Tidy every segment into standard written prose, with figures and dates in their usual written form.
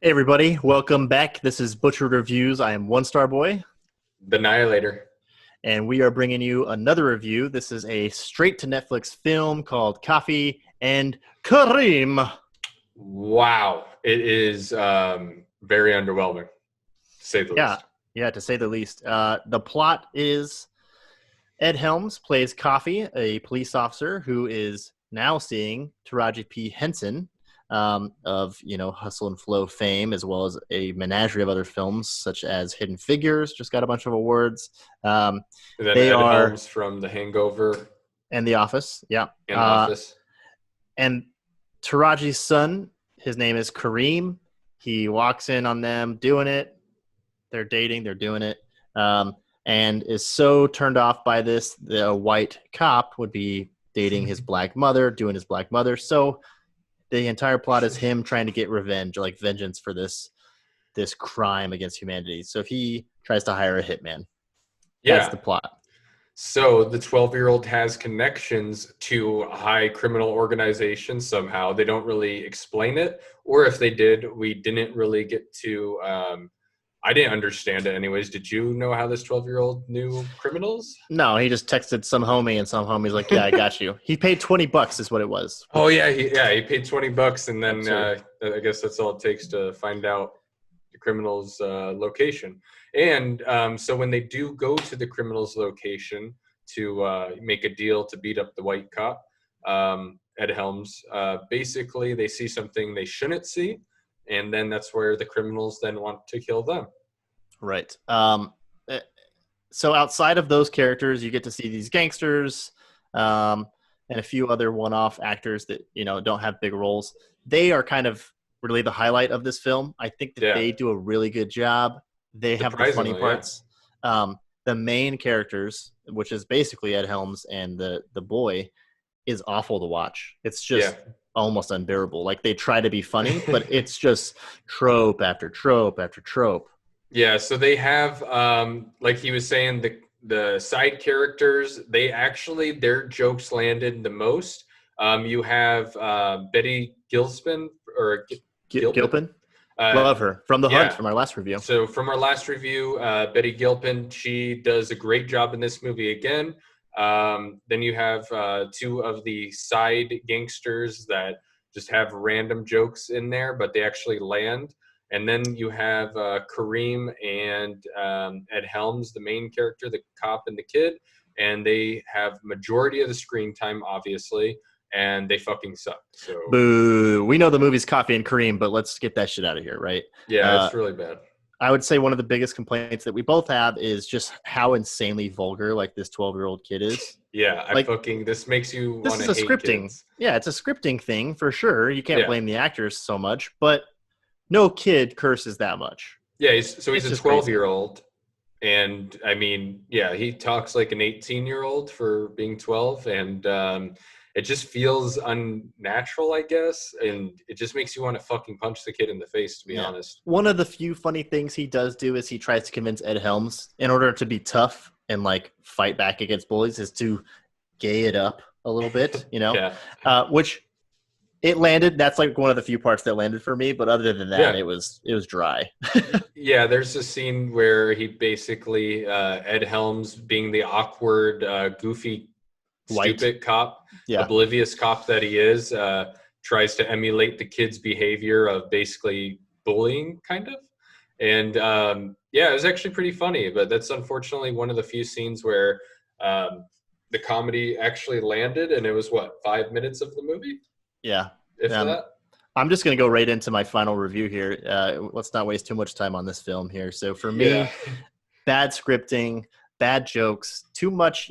Hey everybody, welcome back. This is Butcher Reviews. I am One Star Boy, The Annihilator. and we are bringing you another review. This is a straight to Netflix film called Coffee and Kareem. Wow. It is very underwhelming, to say the Yeah, least. yeah, to say the least. The plot is Ed Helms plays Coffee, a police officer who is now seeing Taraji P. Henson of Hustle and Flow fame, as well as a menagerie of other films such as Hidden Figures, just got a bunch of awards. Um, And then they Ed are Helms from The Hangover and The Office, yeah. and Office. And Taraji's son, his name is Kareem. He walks in on them doing it. They're dating. They're doing it. And is so turned off by this, the white cop would be dating his black mother, doing his black mother. So the entire plot is him trying to get revenge, like vengeance for this crime against humanity. So he tries to hire a hitman. That's Yeah. the plot. So the 12-year-old has connections to high criminal organizations somehow. They don't really explain it. Or if they did, we didn't really get to I didn't understand it anyways. Did you know how this 12-year-old knew criminals? No, he just texted some homie, and some homie's like, "Yeah, I got you." He paid $20, is what it was. Oh yeah, he paid $20, and then Absurd. I guess that's all it takes to find out the criminal's location. And so when they do go to the criminal's location to make a deal to beat up the white cop, Ed Helms, basically they see something they shouldn't see, and then that's where the criminals then want to kill them. Right. Eh, so outside of those characters, you get to see these gangsters, and a few other one-off actors that don't have big roles. They are kind of really the highlight of this film. I think that Yeah, they do a really good job. They have the funny surprisingly, yeah, parts. The main characters, which is basically Ed Helms and the boy, is awful to watch. It's yeah. just almost unbearable. Like they try to be funny, but it's just trope after trope after trope. Yeah, so they have like he was saying the side characters, they actually their jokes landed the most. You have Betty Gilpin or Gilpin. Gilpin, Uh, love her from The Hunt yeah. from our last review. So from our last review, Betty Gilpin, she does a great job in this movie again. Then you have two of the side gangsters that just have random jokes in there, but they actually land. And then you have Kareem and Ed Helms, the main character, the cop and the kid, and they have majority of the screen time, obviously, and they fucking suck. So Boo. We know the movie's Coffee and Kareem, but let's get that shit out of here, right? yeah, Uh, it's really bad. I would say one of the biggest complaints that we both have is just how insanely vulgar like this 12-year-old kid is. Yeah, I Like fucking this makes you this want is to a hate scripting. kids. Yeah, it's a scripting thing for sure. You can't Yeah. blame the actors so much, but no kid curses that much. Yeah, he's It's a just crazy. 12-year-old, and I mean, yeah, he talks like an 18-year-old for being 12, and it just feels unnatural, I guess, and it just makes you want to fucking punch the kid in the face, to be Yeah. honest. One of the few funny things he does do is he tries to convince Ed Helms in order to be tough and like fight back against bullies is to gay it up a little bit, Yeah, which it landed. That's like one of the few parts that landed for me. But other than that, yeah, it was dry. yeah. There's a scene where he basically Ed Helms, being the awkward, goofy, White. stupid cop, Yeah. oblivious cop that he is, tries to emulate the kid's behavior of basically bullying, kind of. And yeah, it was actually pretty funny, but that's unfortunately one of the few scenes where the comedy actually landed, and it was what, 5 minutes of the movie, Yeah. if Um, that. I'm just going to go right into my final review here. Let's not waste too much time on this film here. So for Yeah, me, bad scripting, bad jokes, too much,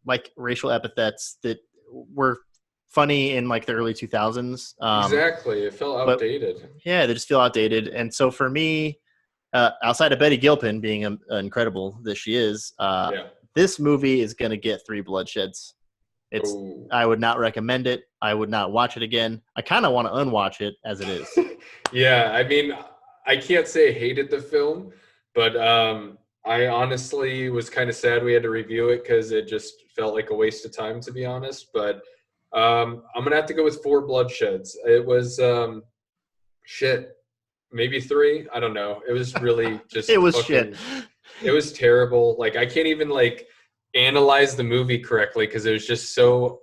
like racial epithets that were funny in like the early 2000s. exactly. It felt But outdated. yeah, they just feel outdated. And so for me, outside of Betty Gilpin being incredible that she is, Yeah. this movie is going to get 3 bloodsheds. It's Oh. I would not recommend it. I would not watch it again. I kind of want to unwatch it as it is. Yeah, I mean, I can't say I hated the film, but I honestly was kind of sad we had to review it because it just felt like a waste of time, to be honest. But I'm gonna have to go with Four Bloodsheds. It was shit. maybe 3. I don't know. It was really just It was fucking, shit. it was terrible. Like I can't even like analyze the movie correctly because it was just so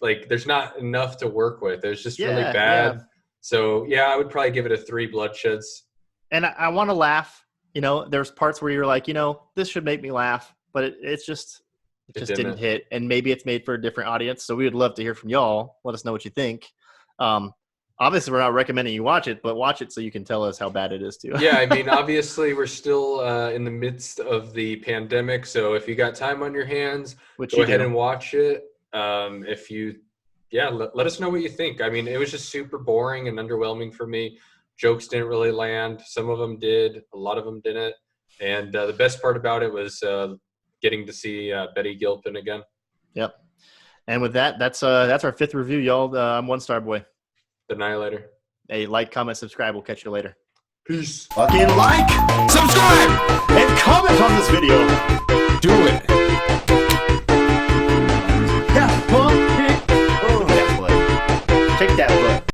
like there's not enough to work with. It was just really Yeah, yeah. bad. So yeah, I would probably give it a 3 bloodsheds. And I want to laugh. There's parts where you're like, this should make me laugh, but it It just didn't didn't. hit. And maybe it's made for a different audience. So we would love to hear from y'all. Let us know what you think. Um, Obviously, we're not recommending you watch it, but watch it so you can tell us how bad it is too. Yeah, I mean, obviously, we're still in the midst of the pandemic. So if you got time on your hands, Which go you ahead do. and watch it. If you, yeah, let us know what you think. I mean, it was just super boring and underwhelming for me. Jokes didn't really land. Some of them did, a lot of them didn't. And the best part about it was getting to see Betty Gilpin again. Yep. And with that, that's our 5th review, y'all. I'm One Star Boy. The Annihilator. Hey, like, comment, subscribe. We'll catch you later. Peace. Fucking like, subscribe, and comment on this video.